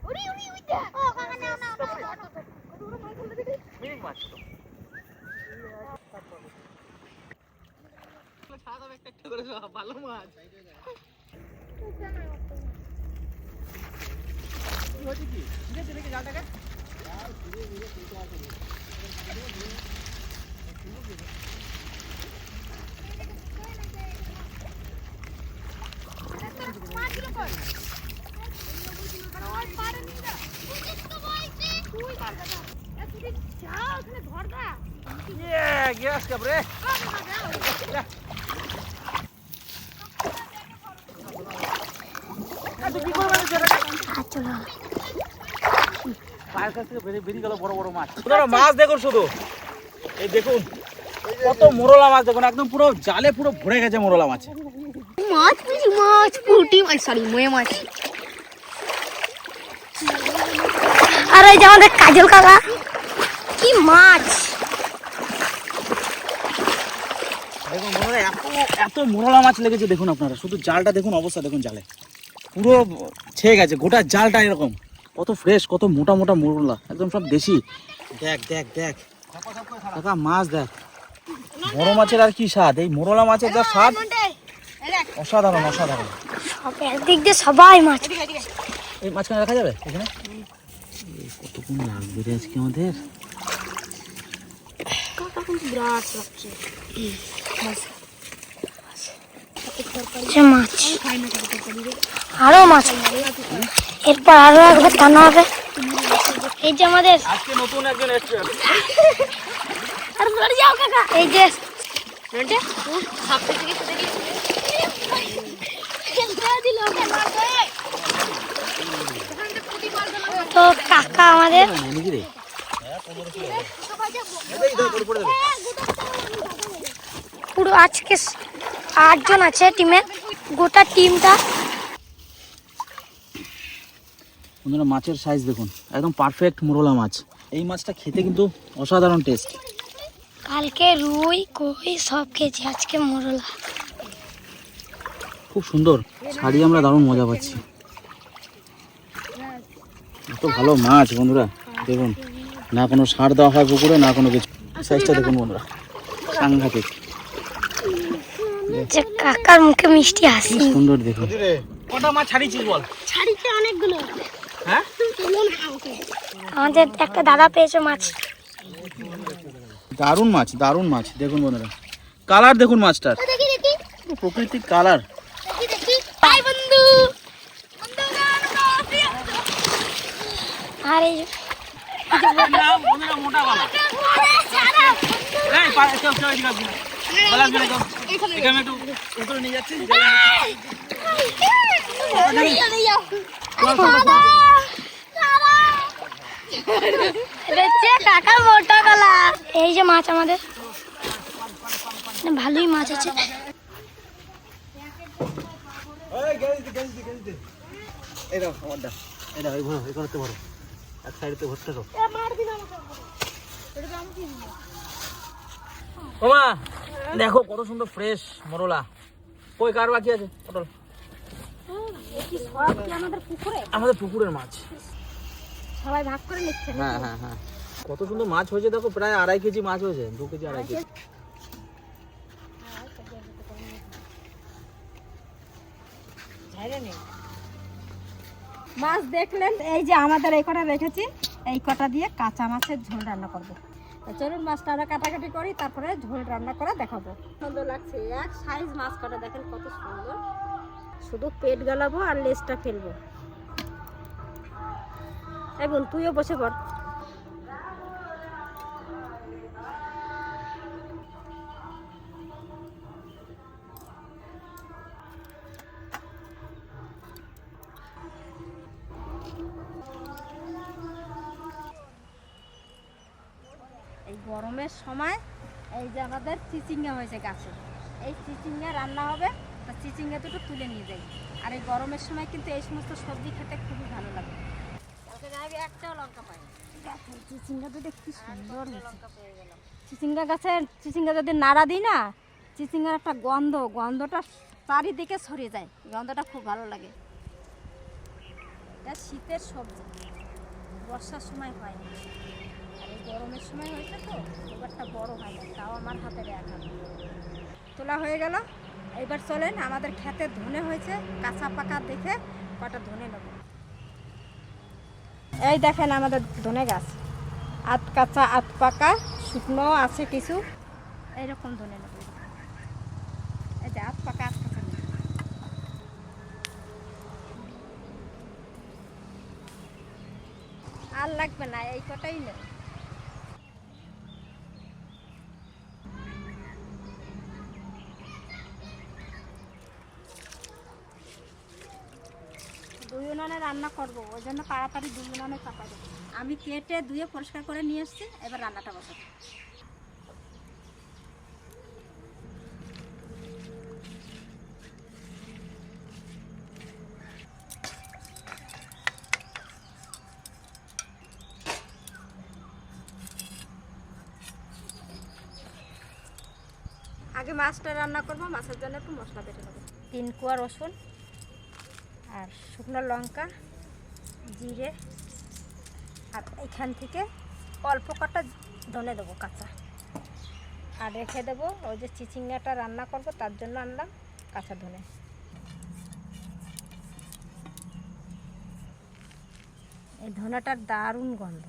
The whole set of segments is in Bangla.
উড়ি উড়ি উইটা ও কাকা নাও নাও মিনিট মাছ তো ছাড়া দাও একটা করে ভালো মাছ হচ্ছে কি দেখে দেখে জালটাকে আর ধীরে ধীরে চলতে আছে মাছগুলো কই আর পারে নি না তুই তো বলছি তুই পারবে না তুই যা ওখানে ধর দা ইয়ে গ্যাস কাবরে তুই কি করবে সেটা চলো পায়ের কাছ থেকে বেরিয়ে গেল বড় বড় মাছ আপনারা মাছ দেখুন শুধু এই দেখুন কত মোরলা মাছ দেখুন একদম পুরো জালে পুরো ভরে গেছে মোরলা মাছ মাছ মাছ পুঁটি মাছ সরি ময়ে মাছ আর এই যে আমাদের কাজল কাকা কি মাছ দেখুন বন্ধুরা এত মোরলা মাছ লেগেছে দেখুন আপনারা শুধু জালটা দেখুন অবস্থা দেখুন জালে পুরো ছেয়ে গেছে গোটা জালটা এরকম কত ফ্রেশ কত মোটা মোটা মোরলা একদম সব দেশি দেখ দেখ দেখ কাকা মাছ দেখ বড় মাছের আর কি স্বাদ এই মোরলা মাছের যা স্বাদ অসাধারণ অসাধারণ সব একদিক দিয়ে সবাই মাছ এই মাছখানে রাখা যাবে এখানে কতক্ষণ লাগবে রে আজকে আমাদের বিরাট লাগছে মাছ আরো মাছ এরপর আরো একবার টানা হবে এই যে আমাদের আজকে নতুন একজন এসেছে আর ধরে যাও কাকা এই যে তো কাকা আমাদের পুরো আজকে 8 জন আছে টিমে গোটা টিমটা বন্ধুরা মাছের সাইজ দেখুন একদম পারফেক্ট মোরলা মাছ এই মাছটা খেতে কিন্তু অসাধারণ টেস্ট কালকে রুই কই সব খেয়েছি আজকে মোরলা খুব সুন্দর ছাড়িয়ে আমরা দারুণ মজা পাচ্ছি এত ভালো মাছ বন্ধুরা দেখুন না কোনো সার দেওয়া হয় পুকুরে না কোনো কিছু সাইজটা দেখুন বন্ধুরা সাংঘাতিক যে কাকার মুখে মিষ্টি হাসি সুন্দর দেখুন কটা মাছ ছাড়িয়েছিস বল ছাড়িতে অনেকগুলো হ্যাঁ আমাদের একটা দাদা পেয়েছে মাছ দারুণ মাছ দেখুন বন্ধুরা কালার দেখুন মাছটার প্রকৃতিক কালার আর এই মোটা নিয়ে যাচ্ছি কাকা মোটা গলা এই যে মাছ আমাদের ভালোই মাছ আছে দেখো কত সুন্দর ফ্রেশ মোরলা কই কার বাকি আছে পটল আমাদের পুকুরের মাছ সবাই ভাগ করে নিচ্ছে হ্যাঁ হ্যাঁ হ্যাঁ কত সুন্দর মাছ হয়েছে দেখো প্রায় 2.5 কেজি মাছ হয়েছে 2 কেজি 2.5 কেজি মাছ দেখলেন এই যে আমাদের এই কটা রেখেছি এই কটা দিয়ে কাঁচা মাছের ঝোল রান্না করবো চলুন মাছটা আমরা কাটাকাটি করি তারপরে ঝোল রান্না করে দেখাবো সুন্দর লাগছে এক সাইজ মাছ কটা দেখেন কত সুন্দর শুধু পেট গালাবো আর লেজটা ফেলবো এই বোন তুইও বসে পড় এই গরমের সময় এই যে আমাদের চিচিঙ্গা হয়েছে গাছে এই চিচিঙ্গা রান্না হবে তো চিচিঙ্গা দুটো তুলে নিয়ে যাই আর এই গরমের সময় কিন্তু এই সমস্ত সবজি খেতে খুবই ভালো লাগে একটাও লঙ্কা পাই চিচিঙ্গা দুটো কি সুন্দর চিচিঙ্গা গাছের চিচিঙ্গা যদি নাড়া দিই না চিচিঙ্গার একটা গন্ধটা চারিদিকে ছড়িয়ে যায় গন্ধটা খুব ভালো লাগে এটা শীতের সবজি, বর্ষার সময় হয় না, আর এই গরমের সময় হয়েছে তো খুব একটা বড় হয় না, তাও আমার হাতে দেখা তোলা হয়ে গেল। এবার চলেন আমাদের খেতে ধনে হয়েছে, কাঁচা পাকা দেখে কটা ধনে নেব। এই দেখেন আমাদের ধনে গাছ, আধ কাঁচা আধ পাকা, শুকনো আছে কিছু, এইরকম ধনে নেব। এই যে আধ পাকা আধ কাঁচা নেব। আর লাগবে না, এই কটাই নেব। দুই উনানে রান্না করবো, ওই জন্য তাড়াতাড়ি দুই উনানে চাপা দেবো। আমি কেটে ধুয়ে পরিষ্কার করে নিয়ে এসেছি, এবার রান্নাটা বসাবো। আগে মাছটা রান্না করবো, মাছের জন্য একটু মশলা বেটে নেবো। 3 কোয়া রসুন আর শুকনো লঙ্কা, জিরে, আর এখান থেকে অল্প কটা ধনে দেবো কাঁচা, আর রেখে দেবো ওই যে চিচিঙ্গাটা রান্না করবো তার জন্য আনলাম কাঁচা ধনে। এই ধনেটার দারুণ গন্ধ।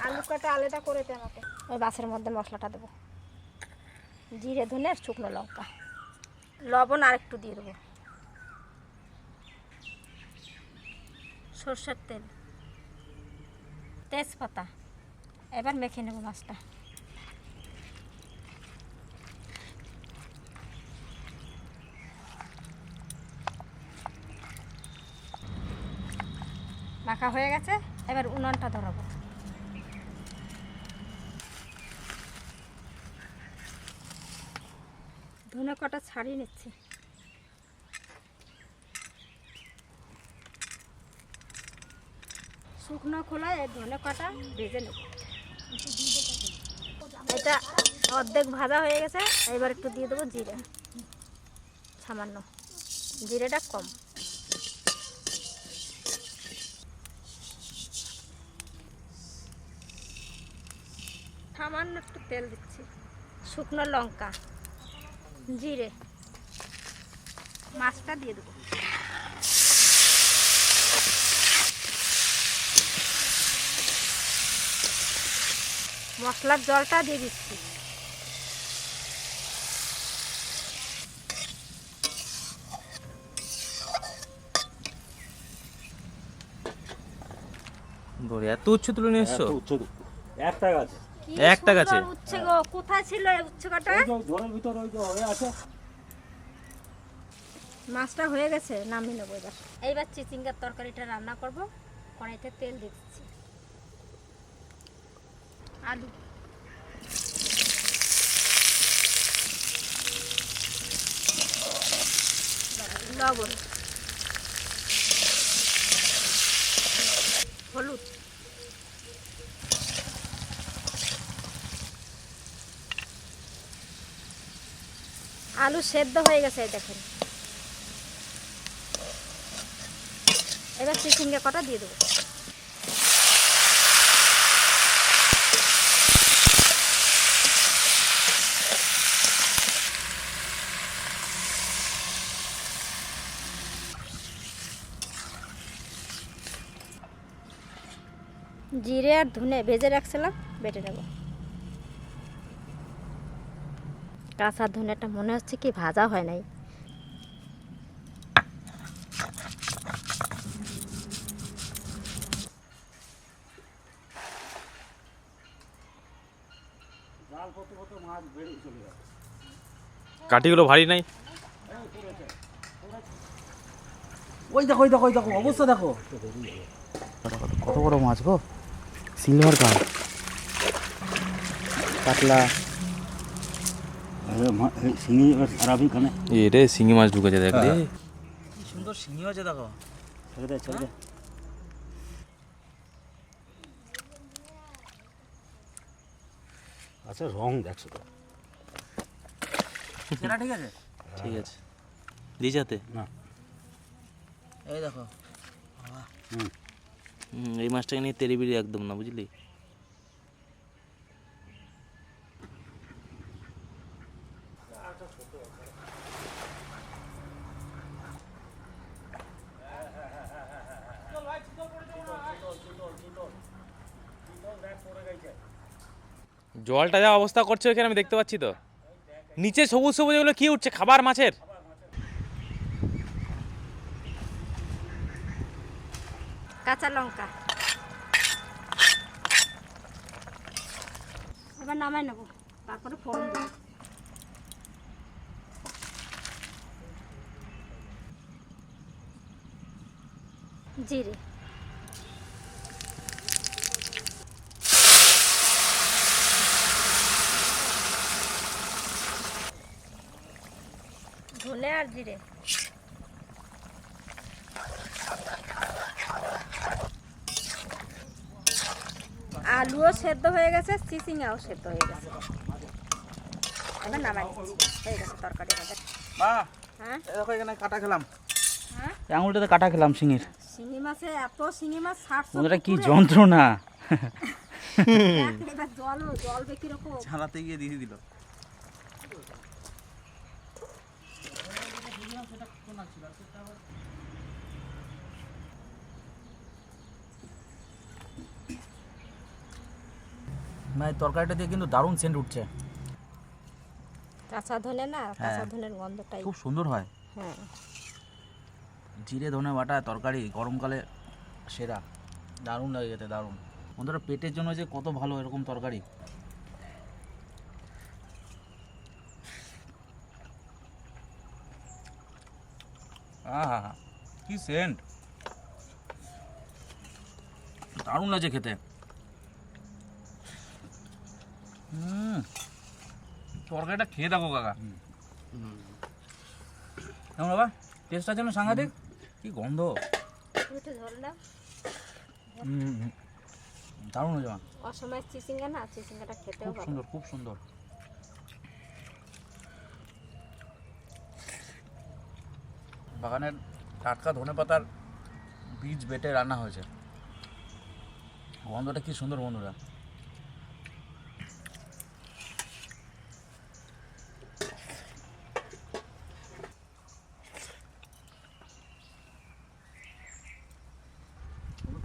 আলু কাটা আলাদা করে দে আমাকে। ওই বাসের মধ্যে মশলাটা দেবো, জিরে ধনে আর শুকনো লঙ্কা, লবণ আর একটু দিয়ে দেবো, সরষের তেল, তেজপাতা। এবার মেখে নেব মাছটা। মাখা হয়ে গেছে, এবার উনুনটা ধরাবো। ধনে কটা ছাড়িয়ে নিচ্ছি। শুকনো খোলায় এই ধনে কটা ভেজে নেব। এটা অর্ধেক ভাজা হয়ে গেছে, এবার একটু দিয়ে দেবো জিরে, সামান্য, জিরেটা কম। সামান্য একটু তেল দিচ্ছি, শুকনো লঙ্কা, জিরে, মাছটা দিয়ে দেবো। মশলার জলটা দিয়ে দিচ্ছি। এত উচ্ছে তুলে নিয়ে এসছো? একটা গাছ কি একটা গাছে? সুন্দর উচ্ছে গো, কোথায় ছিল এই উচ্ছে কাটা? ঘরের ভিতর ওই যে হয়ে আছে। মাছটা হয়ে গেছে, নামিয়ে নেবো এবার। এইবার চিচিঙ্গার তরকারিটা রান্না করব। কড়াইতে তেল দিচ্ছি, আলু, লবণ, হলুদ, আলু সেদ্ধ হয়ে গেছে দেখেন। এবার চিচিঙ্গা কটা দিয়ে দেবো। জিরে আর ধনে ভেজে রাখছিলাম, বেটে নেব। কাঁচা ধনেটা মনে হচ্ছে কি ভাজা হয় নাই। জাল কত কত মাছ বেরিয়ে চলে যাবে। কাঠিগুলো ভারী নাই? ওই দেখো ওই দেখো ওই দেখো অবস্থা দেখো, কত বড় মাছ গো, সিলভার কাপ, কাতলা। শিঙি খারাপই খানে রে শিঙি মাছ ঢুকেছে দেখ রে। কি সুন্দর শিঙি আছে দেখো। ছেড়ে দে ছেড়ে দে। আচ্ছা রং দেখছো তো? সেটা ঠিক আছে। ঠিক আছে দিজাতে। না এই দেখো এই মাছটাকে নিয়ে তেরি বেরি একদম না, বুঝলি? জলটা যা অবস্থা করছে ওখানে আমি দেখতে পাচ্ছি তো, নিচে সবুজ সবুজ এগুলো কি উঠছে? খাবার মাছের? কাঁচা লঙ্কা এবার নামাই নেবো, তারপরে ফোড়ন দেবো। জিরে, ধনে আর জিরে, আলুও সেদ্ধ হয়ে গেছে, চিচিঙ্গাও সেদ্ধ হয়ে গেছে। এবার নামাই নিচ্ছি, হয়ে গেছে তরকারি আমাদের। মা হ্যাঁ এই দেখো এখানে কাটা খেলাম, হ্যাঁ, এই আঙুলটাতে কাটা খেলাম শিঙির। শিঙি মাছে এত শিঙি মাছ ছাড়ছো বন্ধুরা কি পুকুরে। যন্ত্রণা, এবার জলবে কিরকম। ঝালাতে গিয়ে দিয়ে দিল। মানে তরকারিটা দিয়ে কিন্তু দারুণ সেন্ট উঠছে, কাঁচা ধনে না, কাঁচা ধনের গন্ধটাই। খুব সুন্দর হয়। হ্যাঁ, জিরে ধনে বাটা তরকারি গরমকালে সেরা, দারুণ লাগে খেতে, দারুণ। বন্ধুরা পেটের জন্য যে কত ভালো এরকম তরকারি। আহা কি সেন্ট, দারুণ লাগছে খেতে। তরকারিটা খেয়ে দেখো কাকা, কেমন বাবা? টেস্ট আছে না সাংঘাতিক, কি গন্ধ, একটু ঝোল দাও। দারুণ হয়েছে মা, অসময় চিচিঙ্গা না, চিচিঙ্গাটা খেতেও খুব ভালো। সুন্দর খুব সুন্দর। বাগানের টাটকা ধনেপাতার বীজ বেটে রান্না হয়েছে, গন্ধটা কি সুন্দর বন্ধুরা।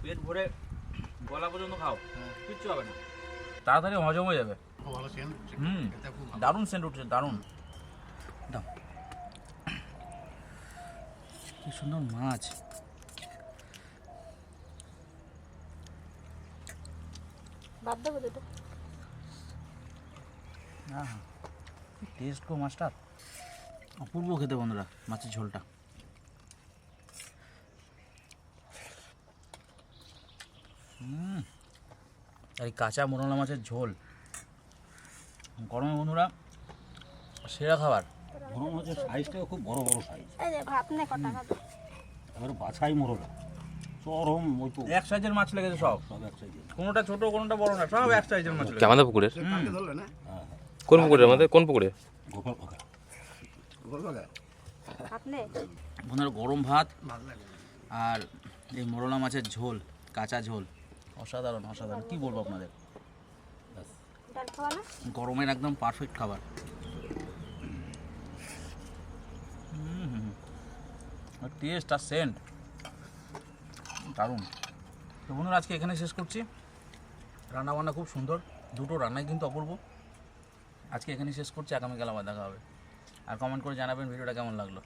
পেট ভরে গলা পর্যন্ত খাও, কিচ্ছু হবে না, তাড়াতাড়ি হজম হয়ে যাবে। দারুণ সেন্ট উঠছে, দারুণ। দাও, কি সুন্দর মাছ। বাদ দেবো দুটো। হ্যাঁ টেস্ট গো মাছটা, অপূর্ব খেতে বন্ধুরা মাছের ঝোলটা। আর এই কাঁচা মোরলা মাছের ঝোল গরমে বন্ধুরা সেরা খাবার। বড় মাছের সাইজটাও খুব বড় বড় সাইজ, এই যে ভাত নে কটা খাবে। এবার বাছাই মোরলা চরম ওই তো এক সাইজের মাছ লেগেছে সব, সব এক সাইজে। কোনোটা ছোট কোনোটা বড় না, সব এক সাইজের মাছ কি লেগেছে। আমাদের পুকুরের? হ্যাঁ কোন পুকুরে আমাদের? কোন পুকুরে? গোপাল পাকা ভাত নে। বন্ধুরা গরম ভাত আর এই মোরলা মাছের ঝোল, কাঁচা ঝোল, অসাধারণ অসাধারণ, কি বলবো আপনাদের। ডাল খাওয়া না? গরমের একদম পারফেক্ট খাবার। টেস্ট আর সেন্ট দারুণ। তো বন্ধুরা আজকে এখানে শেষ করছি, রান্নাবান্না খুব সুন্দর, দুটো রান্নাই কিন্তু অপূর্ব। আজকে এখানে শেষ করছি, আগামীকাল আবার দেখা হবে। আর কমেন্ট করে জানাবেন ভিডিওটা কেমন লাগলো।